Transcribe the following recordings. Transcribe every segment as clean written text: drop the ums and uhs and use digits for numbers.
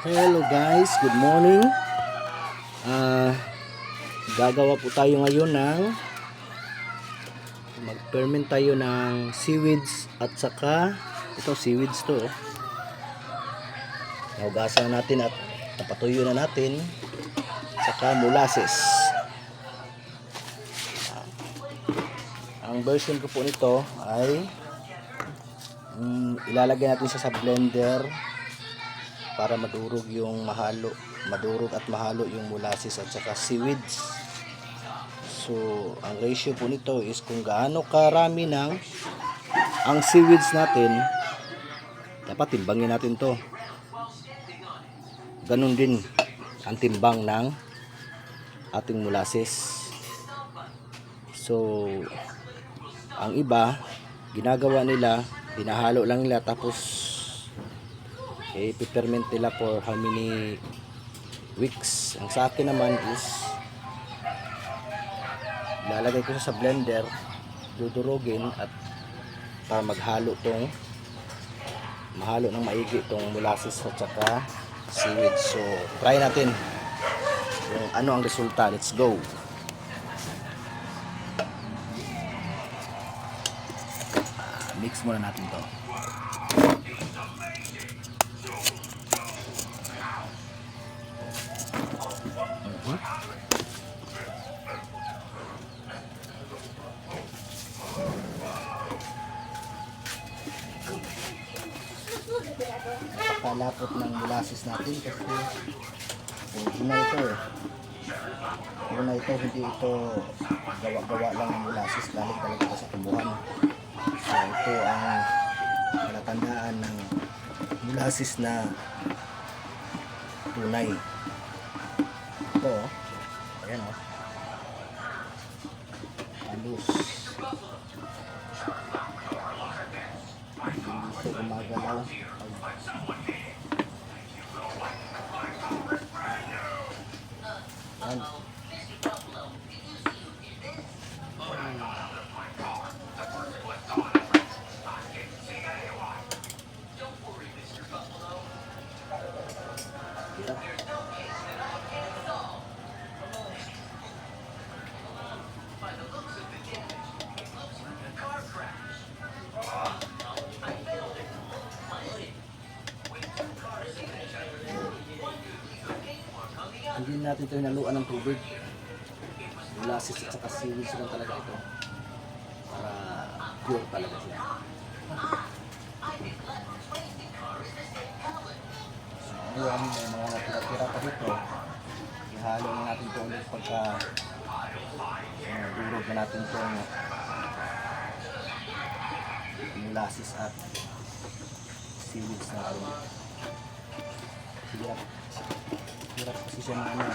Hello guys, good morning. Gagawa po tayo ngayon ng mag-ferment tayo ng seaweeds at saka ito seaweeds to. Naugasan natin at napatuyo na natin saka molasses. Ang version ko po nito ay ilalagay natin siya sa blender para madurog at mahalo yung molasses at saka seaweeds. So, ang ratio po nito is kung gaano karami ng ang seaweeds natin, dapat timbangin natin to. Ganun din ang timbang ng ating molasses. So, ang iba, ginagawa nila, hinahalo lang nila tapos i-ferment nila for how many weeks. Ang sa akin naman is lalagay ko sa blender, dudurugin at para mahalo ng maigi itong molasses at saka seaweed. So try natin kung ano ang resulta. Let's go. Mix muna natin to. Napakalapot ng molasses natin kasi original ito hindi ito gawa-gawa lang ng molasses, galing talaga ito sa tumbuhan. So ito ang palatandaan ng molasses na tunay. Ito ayan halus, hindi ito gumagalaw. Hindi natin ito hinaluan ng tubig. Molasses at saka seaweeds lang talaga ito para pure talaga siya. So ngayon may mga natira-tira pa dito, ihalo na natin ito ulit pagka durog na natin itong molasses at seaweeds natin. Hirap kasi siya na ayan.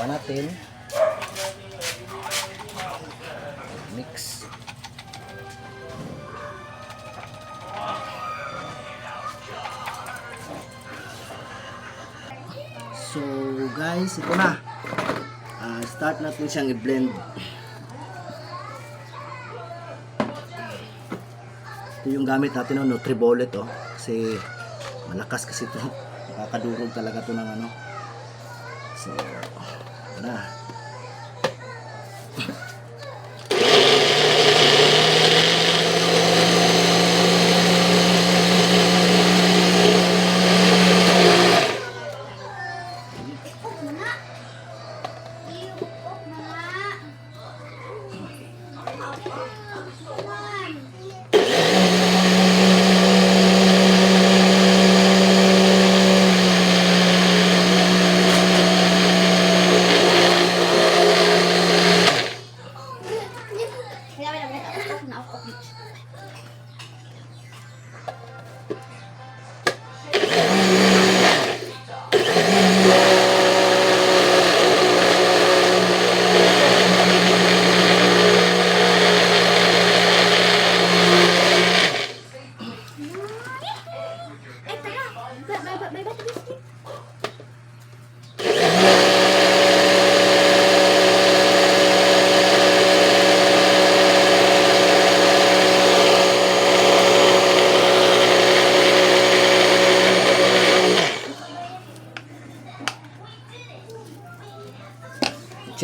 Natin mix. So guys, ito na. Start natin siyang i-blend. Ito yung gamit natin ng Nutribullet kasi malakas kasi ito. Nakakadurog talaga ito ng ano. So ito na.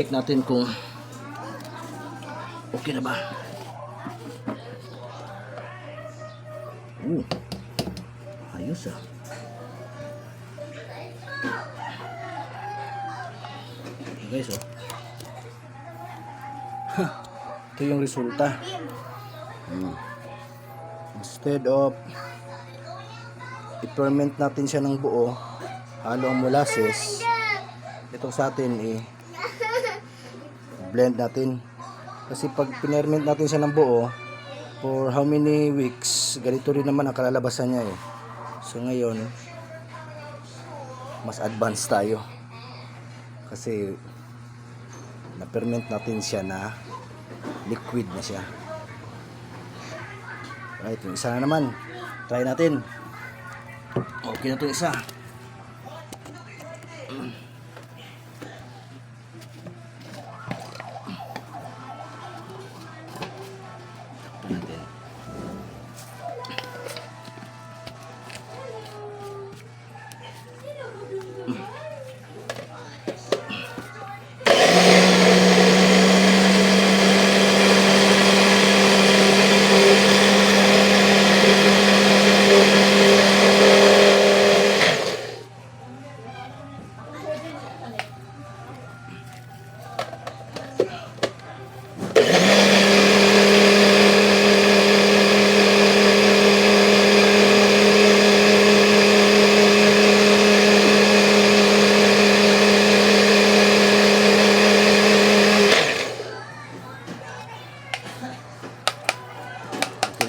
check natin kung okay na ba. Ayos ah. Guys, oh. Ito yung resulta. Instead of i-ferment natin siya ng buo, halo ang molasses, ito sa atin blend natin. Kasi pag pinerment natin siya ng buo for how many weeks, ganito rin naman ang kalalabasan niya eh. So ngayon mas advanced tayo kasi na-ferment natin siya na liquid na siya. Right, yung isa na naman, try natin. Okay na ito isa.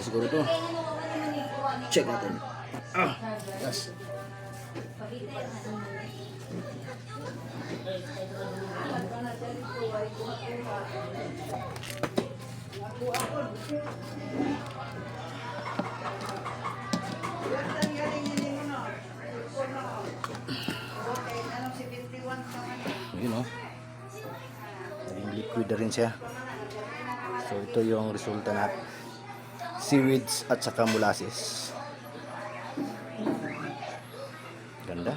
Siguro to. Check natin. Yes. Yun o. Naging liquid na rin siya. So ito yung resulta natin. Seaweeds at saka molasses. Ganda.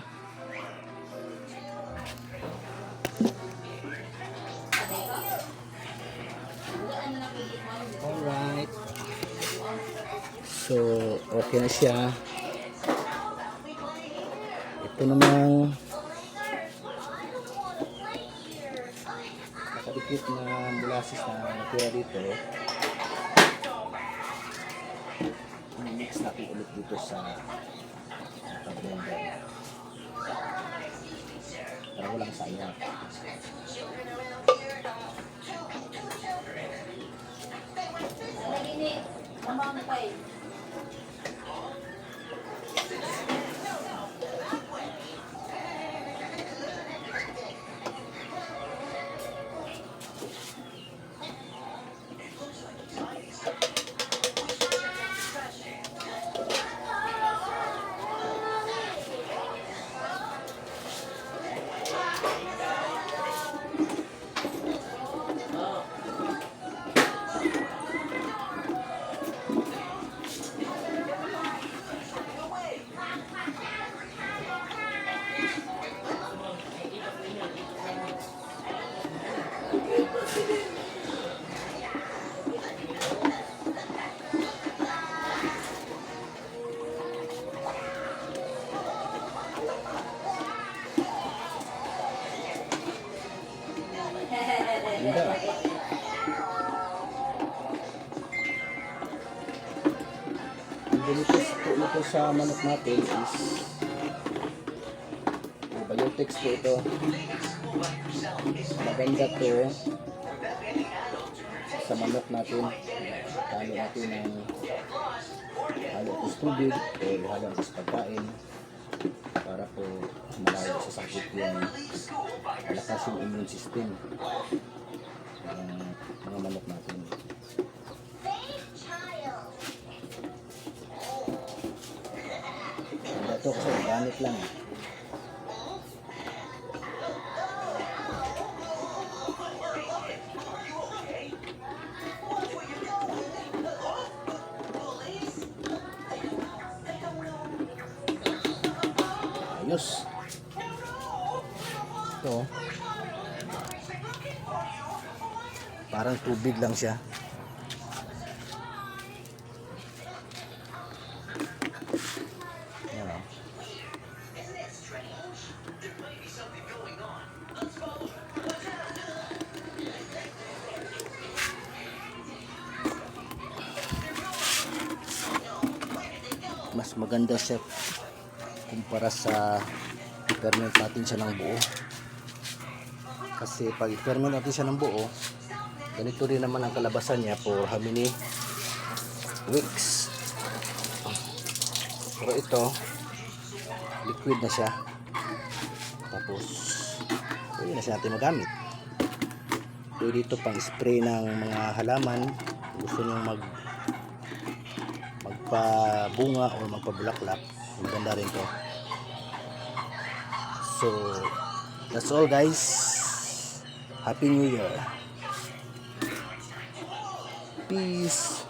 Alright. So, okay na siya. Ito namang nakadikit na molasses na natira dito. Mix natin ulit dito sa blender para walang sayang. Ito sa manok natin is biotics po ito. Maganda to sa manok natin. Halo natin ng halo ito sa tubig o halo ito sa pagkain para po malayo sa sakit yung malakas yung immune system ng mga manok natin. Ito kasi organic lang. Ayos. Ito. Parang tubig lang siya. Yan, oh. Mas maganda siya kumpara sa i-ferment natin siya ng buo. Kasi pag i-ferment natin siya ng buo, ganito rin naman ang kalabasan niya for how many weeks. Pero ito, liquid na siya. Tapos, pwede na siya natin magamit. Pwede ito pang spray ng mga halaman. Gusto nyo magpabunga o magpabulaklak. Maganda rin to. So, that's all guys. Happy New Year. Peace.